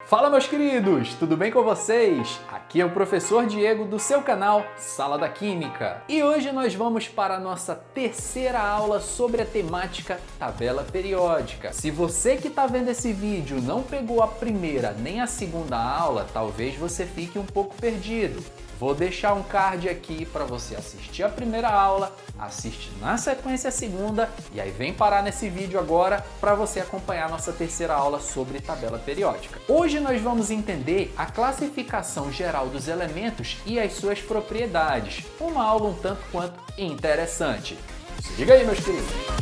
Fala, meus queridos, tudo bem com vocês? Aqui é o professor Diego do seu canal Sala da Química. E hoje nós vamos para a nossa terceira aula sobre a temática tabela periódica. Se você que está vendo esse vídeo não pegou a primeira nem a segunda aula, talvez você fique um pouco perdido. Vou deixar um card aqui para você assistir a primeira aula, assiste na sequência a segunda e aí vem parar nesse vídeo agora para você acompanhar a nossa terceira aula sobre tabela periódica. Hoje nós vamos entender a classificação geral dos elementos e as suas propriedades. Uma aula um tanto quanto interessante. Se liga aí, meus queridos!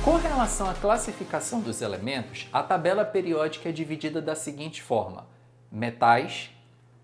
Com relação à classificação dos elementos, a tabela periódica é dividida da seguinte forma: metais,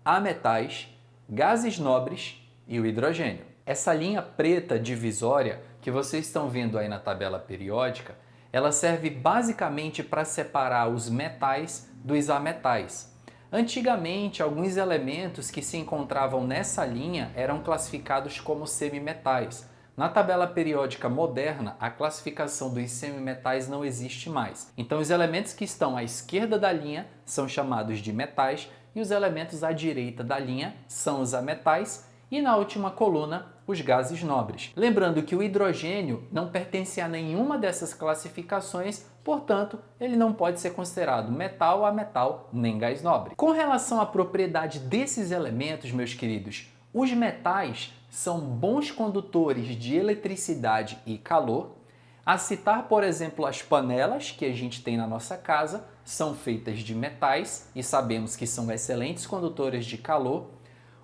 ametais, gases nobres e o hidrogênio. Essa linha preta divisória que vocês estão vendo aí na tabela periódica, ela serve basicamente para separar os metais dos ametais. Antigamente, alguns elementos que se encontravam nessa linha eram classificados como semimetais. Na tabela periódica moderna, a classificação dos semimetais não existe mais. Então, os elementos que estão à esquerda da linha são chamados de metais e os elementos à direita da linha são os ametais e, na última coluna, os gases nobres. Lembrando que o hidrogênio não pertence a nenhuma dessas classificações, portanto, ele não pode ser considerado metal, ametal nem gás nobre. Com relação à propriedade desses elementos, meus queridos, os metais são bons condutores de eletricidade e calor. A citar, por exemplo, as panelas que a gente tem na nossa casa são feitas de metais e sabemos que são excelentes condutores de calor.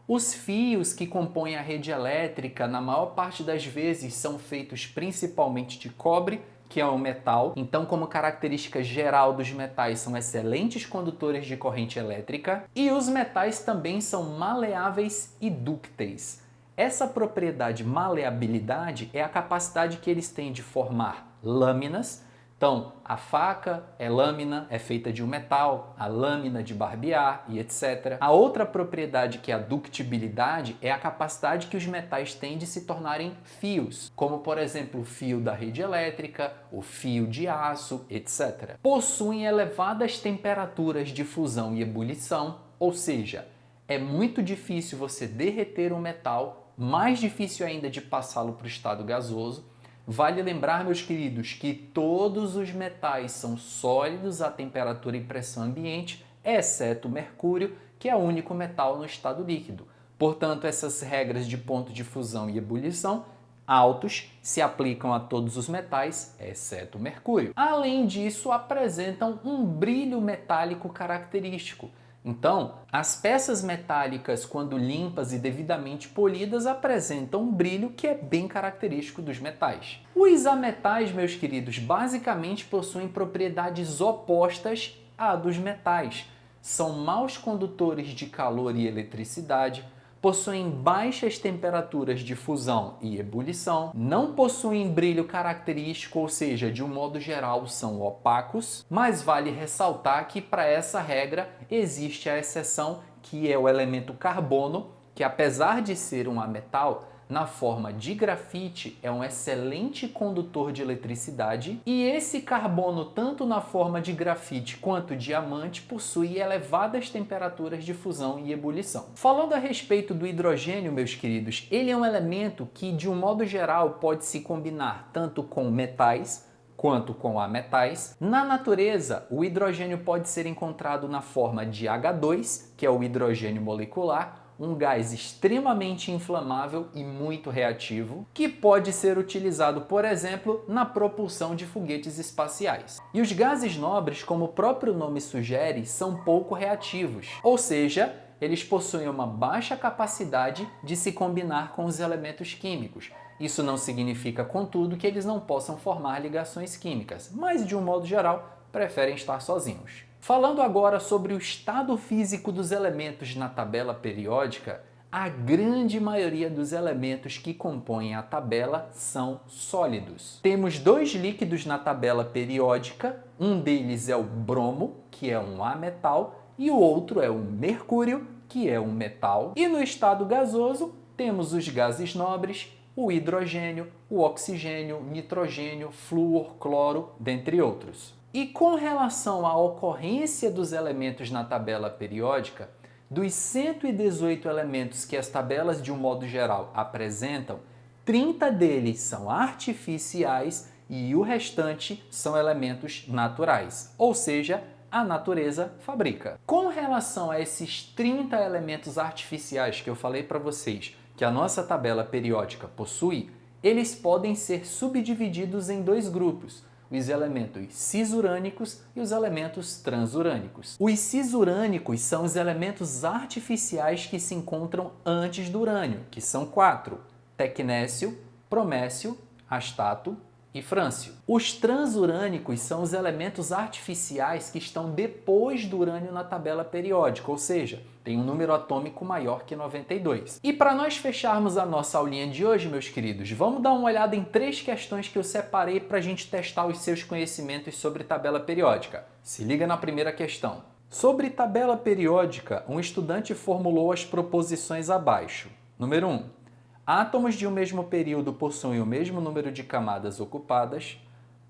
Os fios que compõem a rede elétrica, na maior parte das vezes, são feitos principalmente de cobre, que é um metal. Então, como característica geral dos metais, são excelentes condutores de corrente elétrica. E os metais também são maleáveis e dúcteis. Essa propriedade maleabilidade é a capacidade que eles têm de formar lâminas. Então, a faca é lâmina, é feita de um metal, a lâmina de barbear e etc. A outra propriedade, que é a ductibilidade, é a capacidade que os metais têm de se tornarem fios, como por exemplo o fio da rede elétrica, o fio de aço, etc. Possuem elevadas temperaturas de fusão e ebulição, ou seja, é muito difícil você derreter um metal, mais difícil ainda de passá-lo para o estado gasoso. Vale lembrar, meus queridos, que todos os metais são sólidos a temperatura e pressão ambiente, exceto o mercúrio, que é o único metal no estado líquido. Portanto, essas regras de ponto de fusão e ebulição altos se aplicam a todos os metais, exceto o mercúrio. Além disso, apresentam um brilho metálico característico. Então, as peças metálicas, quando limpas e devidamente polidas, apresentam um brilho que é bem característico dos metais. Os ametais, meus queridos, basicamente possuem propriedades opostas à dos metais. São maus condutores de calor e eletricidade, possuem baixas temperaturas de fusão e ebulição, não possuem brilho característico, ou seja, de um modo geral são opacos, mas vale ressaltar que para essa regra existe a exceção, que é o elemento carbono, que apesar de ser um ametal, na forma de grafite, é um excelente condutor de eletricidade e esse carbono, tanto na forma de grafite quanto diamante, possui elevadas temperaturas de fusão e ebulição. Falando a respeito do hidrogênio, meus queridos, ele é um elemento que, de um modo geral, pode se combinar tanto com metais quanto com ametais. Na natureza, o hidrogênio pode ser encontrado na forma de H2, que é o hidrogênio molecular, um gás extremamente inflamável e muito reativo, que pode ser utilizado, por exemplo, na propulsão de foguetes espaciais. E os gases nobres, como o próprio nome sugere, são pouco reativos, ou seja, eles possuem uma baixa capacidade de se combinar com os elementos químicos. Isso não significa, contudo, que eles não possam formar ligações químicas, mas, de um modo geral, preferem estar sozinhos. Falando agora sobre o estado físico dos elementos na tabela periódica, a grande maioria dos elementos que compõem a tabela são sólidos. Temos dois líquidos na tabela periódica, um deles é o bromo, que é um ametal, e o outro é o mercúrio, que é um metal. E no estado gasoso, temos os gases nobres o hidrogênio, o oxigênio, nitrogênio, flúor, cloro, dentre outros. E com relação à ocorrência dos elementos na tabela periódica, dos 118 elementos que as tabelas de um modo geral apresentam, 30 deles são artificiais e o restante são elementos naturais, ou seja, a natureza fabrica. Com relação a esses 30 elementos artificiais que eu falei para vocês que a nossa tabela periódica possui, eles podem ser subdivididos em dois grupos, os elementos cisurânicos e os elementos transurânicos. Os cisurânicos são os elementos artificiais que se encontram antes do urânio, que são 4: tecnécio, promécio, astato e frâncio. Os transurânicos são os elementos artificiais que estão depois do urânio na tabela periódica, ou seja, tem um número atômico maior que 92. E para nós fecharmos a nossa aulinha de hoje, meus queridos, vamos dar uma olhada em 3 questões que eu separei para a gente testar os seus conhecimentos sobre tabela periódica. Se liga na primeira questão. Sobre tabela periódica, um estudante formulou as proposições abaixo. Número 1. Átomos de um mesmo período possuem o mesmo número de camadas ocupadas.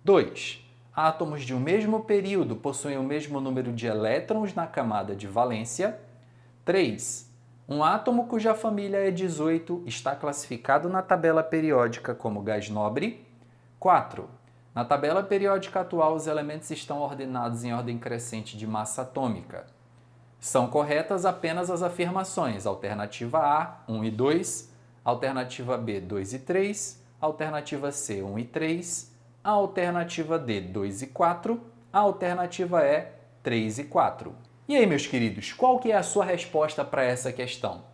2. Átomos de um mesmo período possuem o mesmo número de elétrons na camada de valência. 3. Um átomo cuja família é 18 está classificado na tabela periódica como gás nobre. 4. Na tabela periódica atual, os elementos estão ordenados em ordem crescente de massa atômica. São corretas apenas as afirmações alternativa A, 1 e 2, alternativa B, 2 e 3, alternativa C, 1 e 3, a alternativa D, 2 e 4, a alternativa E, 3 e 4. E aí, meus queridos, qual que é a sua resposta para essa questão?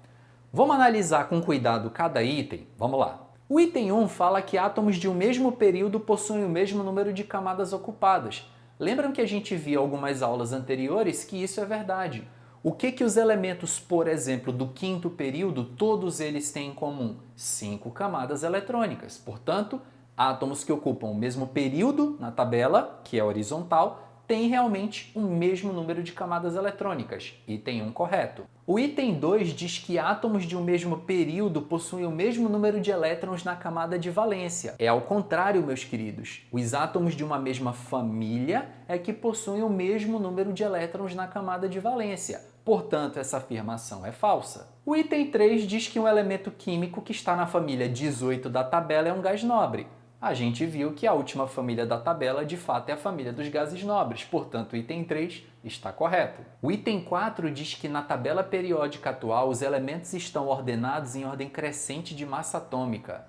Vamos analisar com cuidado cada item? Vamos lá. O item 1 fala que átomos de um mesmo período possuem o mesmo número de camadas ocupadas. Lembram que a gente viu algumas aulas anteriores que isso é verdade. O que os elementos, por exemplo, do 5º período, todos eles têm em comum? 5 camadas eletrônicas. Portanto, átomos que ocupam o mesmo período na tabela, que é horizontal, têm realmente o mesmo número de camadas eletrônicas. Item 1 correto. O item 2 diz que átomos de um mesmo período possuem o mesmo número de elétrons na camada de valência. É ao contrário, meus queridos. Os átomos de uma mesma família é que possuem o mesmo número de elétrons na camada de valência. Portanto, essa afirmação é falsa. O item 3 diz que um elemento químico que está na família 18 da tabela é um gás nobre. A gente viu que a última família da tabela, de fato, é a família dos gases nobres. Portanto, o item 3 está correto. O item 4 diz que na tabela periódica atual, os elementos estão ordenados em ordem crescente de massa atômica.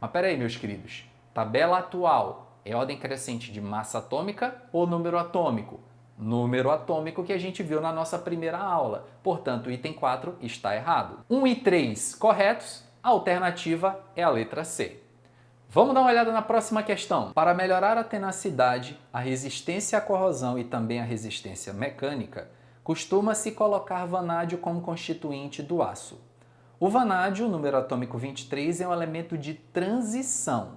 Mas peraí, meus queridos. Tabela atual é ordem crescente de massa atômica ou número atômico? Número atômico que a gente viu na nossa primeira aula. Portanto, o item 4 está errado. 1 e 3 corretos, a alternativa é a letra C. Vamos dar uma olhada na próxima questão. Para melhorar a tenacidade, a resistência à corrosão e também a resistência mecânica, costuma-se colocar vanádio como constituinte do aço. O vanádio, número atômico 23, é um elemento de transição,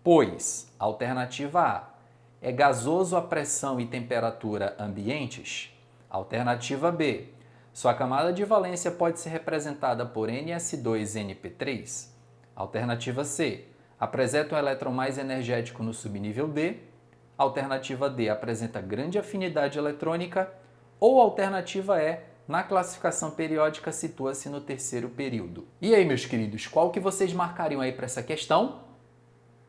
pois, alternativa A, é gasoso a pressão e temperatura ambientes. Alternativa B, sua camada de valência pode ser representada por NS2NP3. Alternativa C, apresenta um elétron mais energético no subnível D. Alternativa D, apresenta grande afinidade eletrônica. Ou alternativa E, na classificação periódica situa-se no 3º período. E aí, meus queridos, qual que vocês marcariam aí para essa questão?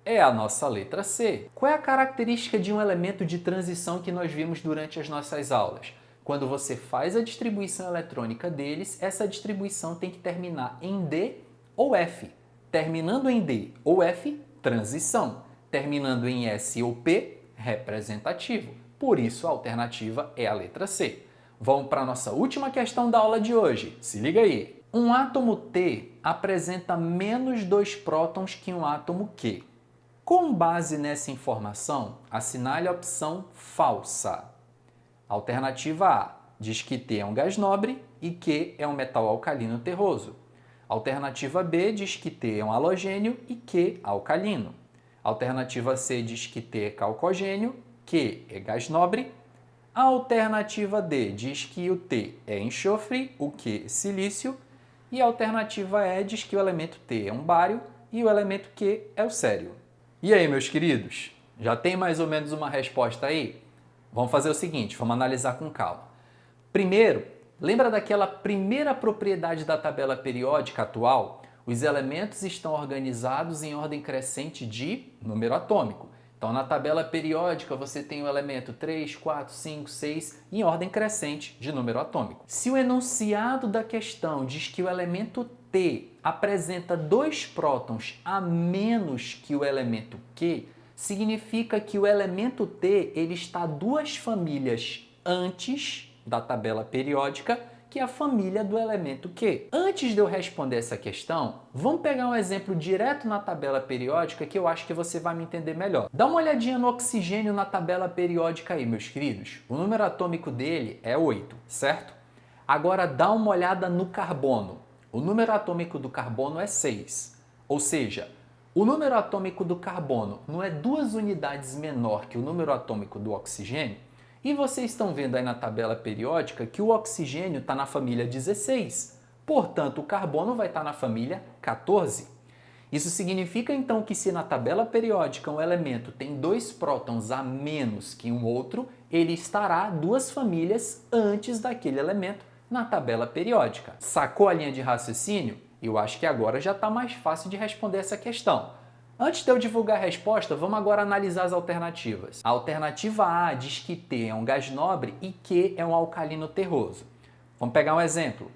É a nossa letra C. Qual é a característica de um elemento de transição que nós vimos durante as nossas aulas? Quando você faz a distribuição eletrônica deles, essa distribuição tem que terminar em D ou F. Terminando em D ou F, transição. Terminando em S ou P, representativo. Por isso, a alternativa é a letra C. Vamos para a nossa última questão da aula de hoje. Se liga aí. Um átomo T apresenta menos 2 prótons que um átomo Q. Com base nessa informação, assinale a opção falsa. Alternativa A diz que T é um gás nobre e Q é um metal alcalino terroso. Alternativa B diz que T é um halogênio e Q alcalino. Alternativa C diz que T é calcogênio, Q é gás nobre. A alternativa D diz que o T é enxofre, o Q é silício. E a alternativa E diz que o elemento T é um bário e o elemento Q é o sério. E aí, meus queridos? Já tem mais ou menos uma resposta aí? Vamos fazer o seguinte, vamos analisar com calma. Primeiro, lembra daquela primeira propriedade da tabela periódica atual? Os elementos estão organizados em ordem crescente de número atômico. Então, na tabela periódica, você tem o elemento 3, 4, 5, 6 em ordem crescente de número atômico. Se o enunciado da questão diz que o elemento T apresenta 2 prótons a menos que o elemento Q, significa que o elemento T ele está 2 famílias antes da tabela periódica, que é a família do elemento Q. Antes de eu responder essa questão, vamos pegar um exemplo direto na tabela periódica que eu acho que você vai me entender melhor. Dá uma olhadinha no oxigênio na tabela periódica aí, meus queridos. O número atômico dele é 8, certo? Agora dá uma olhada no carbono. O número atômico do carbono é 6. Ou seja, o número atômico do carbono não é 2 unidades menor que o número atômico do oxigênio? E vocês estão vendo aí na tabela periódica que o oxigênio está na família 16. Portanto, o carbono vai estar na família 14. Isso significa então que se na tabela periódica um elemento tem 2 prótons a menos que um outro, ele estará 2 famílias antes daquele elemento na tabela periódica. Sacou a linha de raciocínio? Eu acho que agora já está mais fácil de responder essa questão. Antes de eu divulgar a resposta, vamos agora analisar as alternativas. A alternativa A diz que T é um gás nobre e Q é um alcalino terroso. Vamos pegar um exemplo.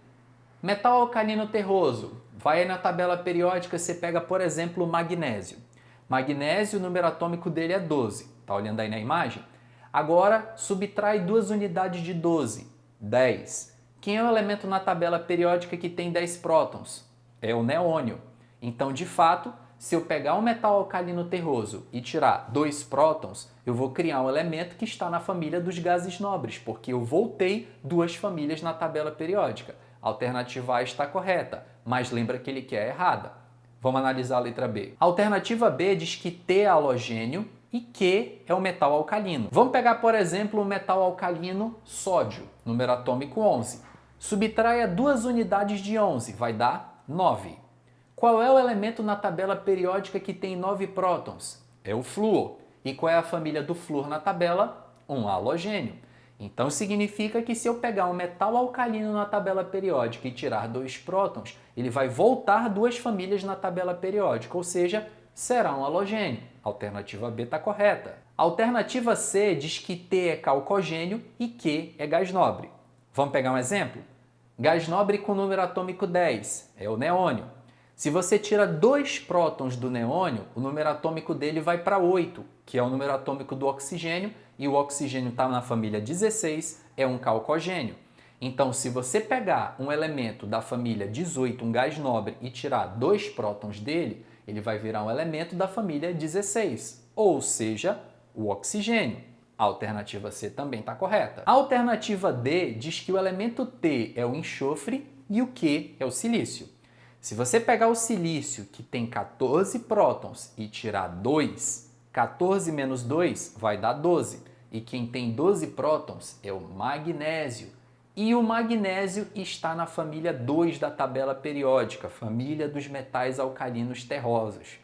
Metal alcalino terroso. Vai aí na tabela periódica, você pega, por exemplo, o magnésio. Magnésio, o número atômico dele é 12. Está olhando aí na imagem? Agora, subtrai 2 unidades de 12. 10. Quem é o elemento na tabela periódica que tem 10 prótons? É o neônio. Então, de fato, se eu pegar um metal alcalino terroso e tirar 2 prótons, eu vou criar um elemento que está na família dos gases nobres, porque eu voltei 2 famílias na tabela periódica. A alternativa A está correta, mas lembra que ele quer errada. Vamos analisar a letra B. A alternativa B diz que T é halogênio e Q é o metal alcalino. Vamos pegar, por exemplo, o metal alcalino sódio, número atômico 11. Subtraia 2 unidades de 11, vai dar 9. Qual é o elemento na tabela periódica que tem 9 prótons? É o flúor. E qual é a família do flúor na tabela? Um halogênio. Então significa que se eu pegar um metal alcalino na tabela periódica e tirar 2 prótons, ele vai voltar 2 famílias na tabela periódica, ou seja, será um halogênio. A alternativa B está correta. A alternativa C diz que T é calcogênio e Q é gás nobre. Vamos pegar um exemplo? Gás nobre com número atômico 10 é o neônio. Se você tira 2 prótons do neônio, o número atômico dele vai para 8, que é o número atômico do oxigênio, e o oxigênio está na família 16, é um calcogênio. Então, se você pegar um elemento da família 18, um gás nobre, e tirar 2 prótons dele, ele vai virar um elemento da família 16, ou seja, o oxigênio. A alternativa C também está correta. A alternativa D diz que o elemento T é o enxofre e o Q é o silício. Se você pegar o silício, que tem 14 prótons, e tirar 2, 14 menos 2 vai dar 12. E quem tem 12 prótons é o magnésio. E o magnésio está na família 2 da tabela periódica, família dos metais alcalinos terrosos.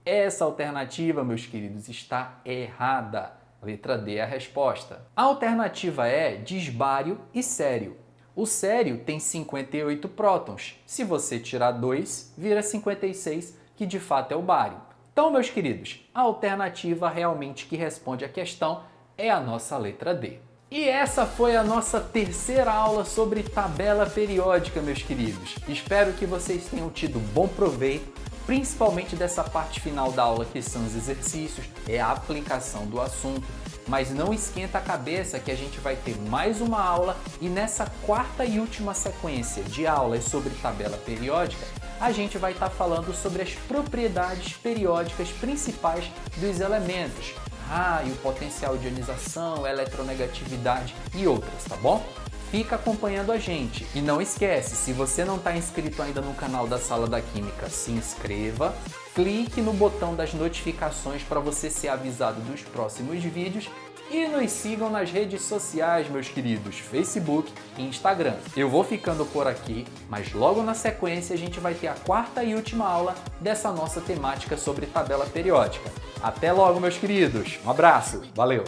Essa alternativa, meus queridos, está errada. Letra D é a resposta. A alternativa E diz bário e sério. O sério tem 58 prótons. Se você tirar 2, vira 56, que de fato é o bário. Então, meus queridos, a alternativa realmente que responde a questão é a nossa letra D. E essa foi a nossa terceira aula sobre tabela periódica, meus queridos. Espero que vocês tenham tido bom proveito, principalmente dessa parte final da aula que são os exercícios, é a aplicação do assunto. Mas não esquenta a cabeça que a gente vai ter mais uma aula e nessa quarta e última sequência de aulas sobre tabela periódica, a gente vai estar falando sobre as propriedades periódicas principais dos elementos, raio, potencial de ionização, eletronegatividade e outras, tá bom? fica acompanhando a gente. E não esquece, se você não está inscrito ainda no canal da Sala da Química, se inscreva, clique no botão das notificações para você ser avisado dos próximos vídeos e nos sigam nas redes sociais, meus queridos, Facebook e Instagram. Eu vou ficando por aqui, mas logo na sequência a gente vai ter a quarta e última aula dessa nossa temática sobre tabela periódica. Até logo, meus queridos. Um abraço. Valeu!